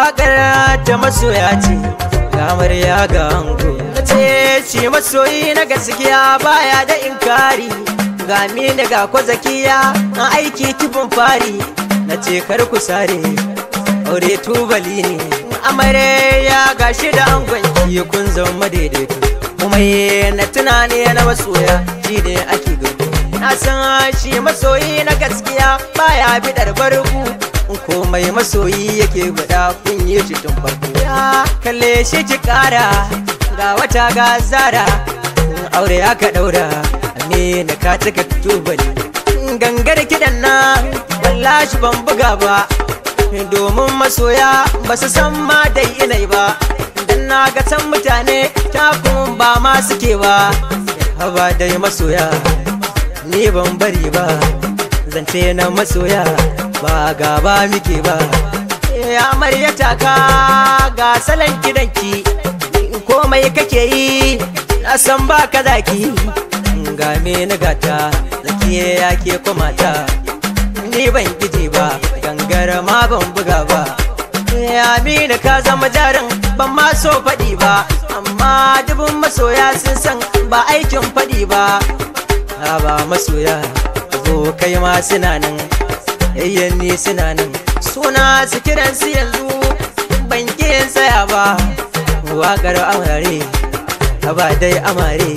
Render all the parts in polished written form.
waƙar ta masoya ce ga amarya ga ango. Nace shi masoyi na gaskiya baya da inkari, ga mini ga ko zakiya an aiki kifin fari. Nace kar ku sare aure tubali ne, amarya gashi da angon ki kun zama daidaito. Kuma na tunani na masoya shi ne ake gado. Na san shi masoyi na gaskiya baya bidar barku, komai masoyi yake guda kun yi shi tun farko. Ya kalle shi ki kara ga wata ga zara, aure aka daura amina ka cika tubali. Gangar kidan nan wallahi ban buga ba, domin masoya ba su san ma dai inai ba. Dan na ga san mutane takun ba ma suke ba, haba dai masoya ni ban bari ba. Zance na masoya ba gaba muke ba. Amarya taka ga salon gidanki, komai kake yi na san ba ka zaki. Ga me na gata zaki yake komata, ni ban giji ba gangara ma ban buga ba. Amina ka zama jarin ban ma so faɗi ba, amma dubin masoya sun san ba aikin faɗi ba. Ba masoya abokai ma suna nan, yayyanni suna nan, suna su kiran su yanzu ban kin tsaya ba. Waƙar amare ba dai amare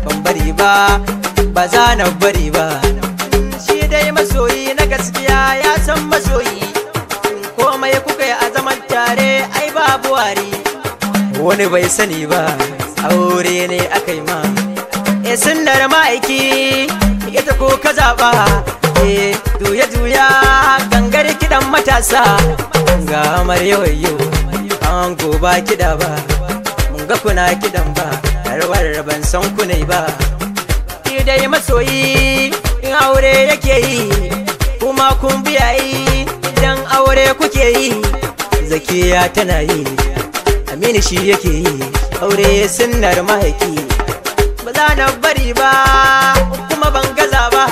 ban bari ba, ba za na bari ba. Shi dai masoyi na gaskiya ya san masoyi, komai kuka yi a zaman tare ai babu wari. Wani bai sani ba aure ne aka yi ma, sunnar ma'aiki ita ko ka zaɓa. Duya-duya gangar kiɗan matasa, ga amarya wayo an goba kiɗa ba, mun ga kuna kiɗan ba, harwar ban san kunai ba. Shi dai masoyi in aure yake yi kuma kun biya yi, idan aure kuke yi zakiya tana yi, amini shi yake yi aure sunnar mahaifi. Ba za na bari ba kuma ban gaza ba,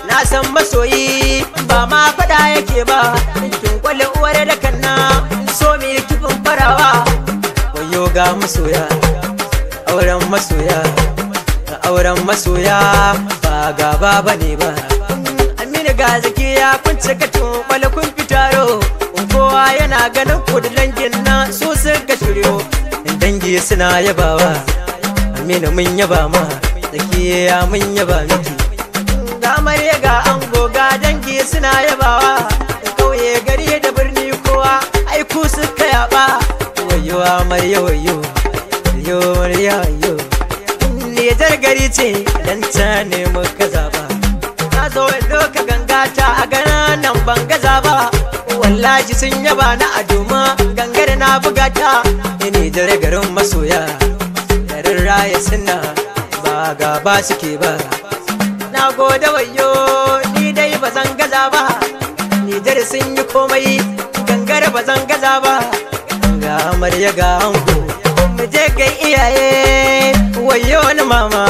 na san masoyi ba ma fada yake ba. Kin kwale uwar da kanna so mi kifin farawa. Wayo ga masoya auren masoya, auren masoya ba gaba bane ba. Amina ga zakiya kun cika tun kwale kun fitaro, kowa yana ganin ku da dangin nan su suka shiryo. Dangi suna yabawa Amina mun yaba ma, zakiya mun yaba miki. Ga amarya ga ango ga dangi suna yabawa, kauye gari da birni kowa ai ku suka yaba. Wayo amarya wayo wayo amarya wayo, Nijar gari ce dan ta ne muka zaba. Na zo doka gangata a gana nan ban gaza ba, wallahi sun yaba na adoma gangar na bugata. Nijar garin masoya garin raya suna ba gaba suke ba. Na gode wayo ni dai ba zan gaza ba, Nijar sun yi komai gangara ba zan gaza ba. Ga amarya ga ango mu je kai iyaye, wayo ni mama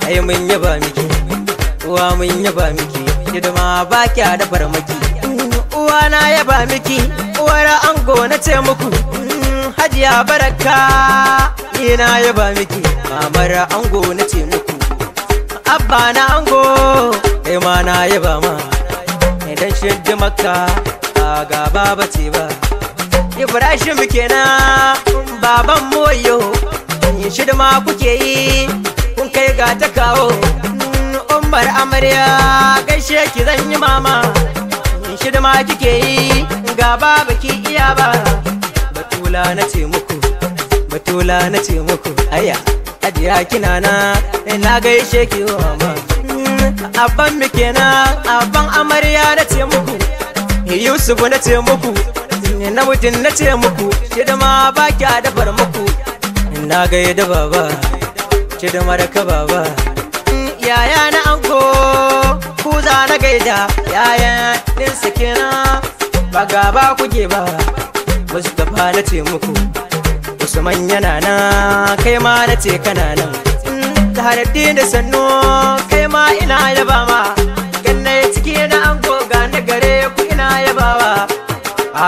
ai mun yaba miki, uwa mun yaba miki, hidima ba kya da farmaki. Uwa na yaba miki, uwar ango na ce muku, Hajiya Baraka ni na yaba miki, mamar ango na ce muku, abba na ango kai ma na yaba ma. Idan shiddi makka ba gaba bace ba, Ibrahim kenan baban moyo, shiddi ma kuke yi kun kai ga ta kawo. Umar amarya gaishe ki zan yi mama, shiddi ma kike yi ga baba ki iya ba. Batula na ce muku, Batula na ce muku, aya Hajiya kina na gaishe ki mama. Abban mu kenan abban amarya na ce muku, Yusuf na ce muku, na mutum na ce muku, hidima ba kya dafar muku. Na gaida baba hidima da ka baba. Yaya na ango ku za na gaida, yaya ɗinsa kenan ba gaba kuke ba. Mustapha na ce muku, Usman yana nan kai ma na ce kana nan. Zaharaddin da sannu kai ma ina yaba ma, ganna ciki na ango ga na gare ku ina yabawa.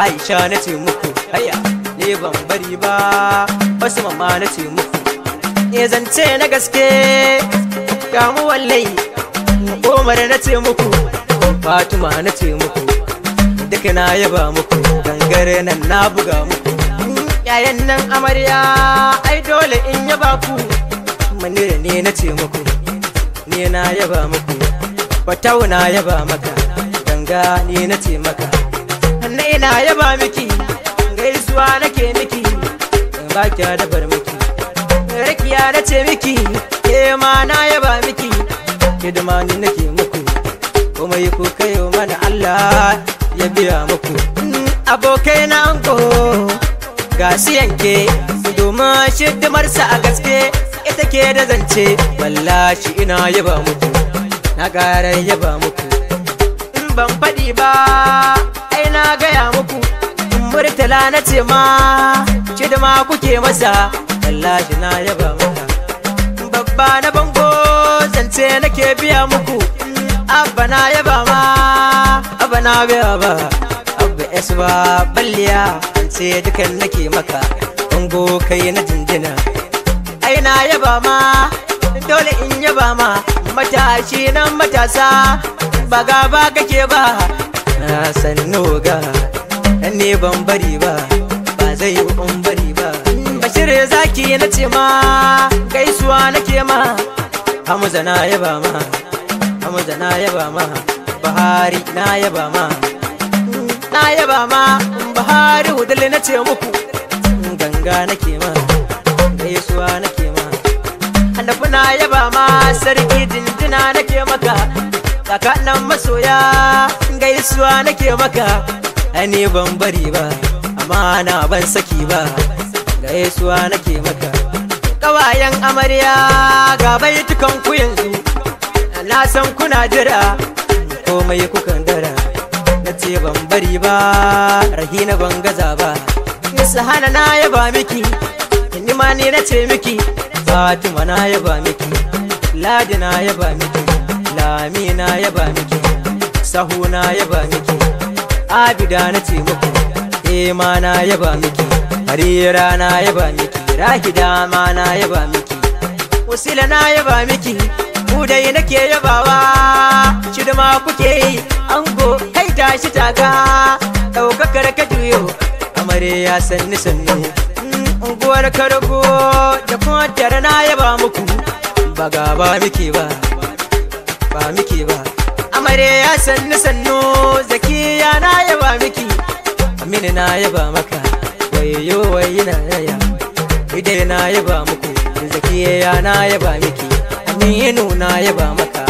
Aisha na ce muku haya ne ban bari ba, wasu mama na ce muku ne zance na gaske gamu wallahi. Umar na ce muku, Fatima na ce muku, duka na yaba muku, gangare nan na buga muku. Yayan nan amarya ai dole in yaba ku, manira ne na ce muku, ne na yaba muku. Fatau na yaba maka, ganga ne na ce maka, hannu ina yaba miki, gaisuwa nake miki, ba kya da bar miki. Rakiya na ce miki, ke ma na yaba miki, hidima ni nake muku, kuma yi ku kayo mana Allah ya biya muku. Abokai na ango ga su yanke, domin shidimarsa a gaske ita ke da zance. Wallahi ina yaba muku, na ƙara yaba muku. In ban faɗi ba ai na gaya muku, Murtala na ce ma shidima kuke masa. Wallahi na yaba maka, babba na bango zance nake biya muku. Abba na yaba ma, abba na biya ba, abba es ba balliya, zance dukan nake maka. Bango kai na jinjina, ai na yaba ma, dole in yaba ma. Matashi nan matasa ba gaba kake ba, na sannu ga ne ban bari ba, ba zai yi in bari ba. Bashir zaki na ce ma gaisuwa nake ma, Hamza na yaba ma, Hamza na yaba ma, Buhari na yaba ma, na yaba ma. Buhari Wudil na ce muku, ganga nake ma, gaisuwa nake ma. Annabi na yaba ma, sarki jinjina nake maka, kaka nan masoya gaisuwa nake maka. Ani ban bari ba, amma na ban saki ba, gaisuwa nake maka. Kawayen amarya ga baitukan ku yanzu, na san kuna jira komai kukan dara. Na ce ban bari ba, Rahina ban gaza ba, Sahana na yaba miki, Nima ne na ce miki, Fatima na yaba miki, Ladi na yaba miki, Lami na yaba miki, Sahu na yaba miki, Abida na ce muku, Ema na yaba miki, Harira na yaba miki, Rahida ma na yaba miki, Wasila na yaba miki, ku dai nake yabawa. Shidima kuke yi ango kai tashi taka, ɗaukakar ka juyo amarya sannu sannu. Unguwar kargo da kwantar na yaba muku, ba gaba miki ba, ba miki ba. Amarya sannu sannu, Zakiya na yaba miki, Aminu na yaba maka, wayo wayi na yaya, idai na yaba muku, Zakiya na yaba miki, Aminu na yaba maka.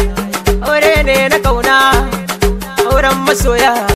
Aure ne na kauna, auren masoya.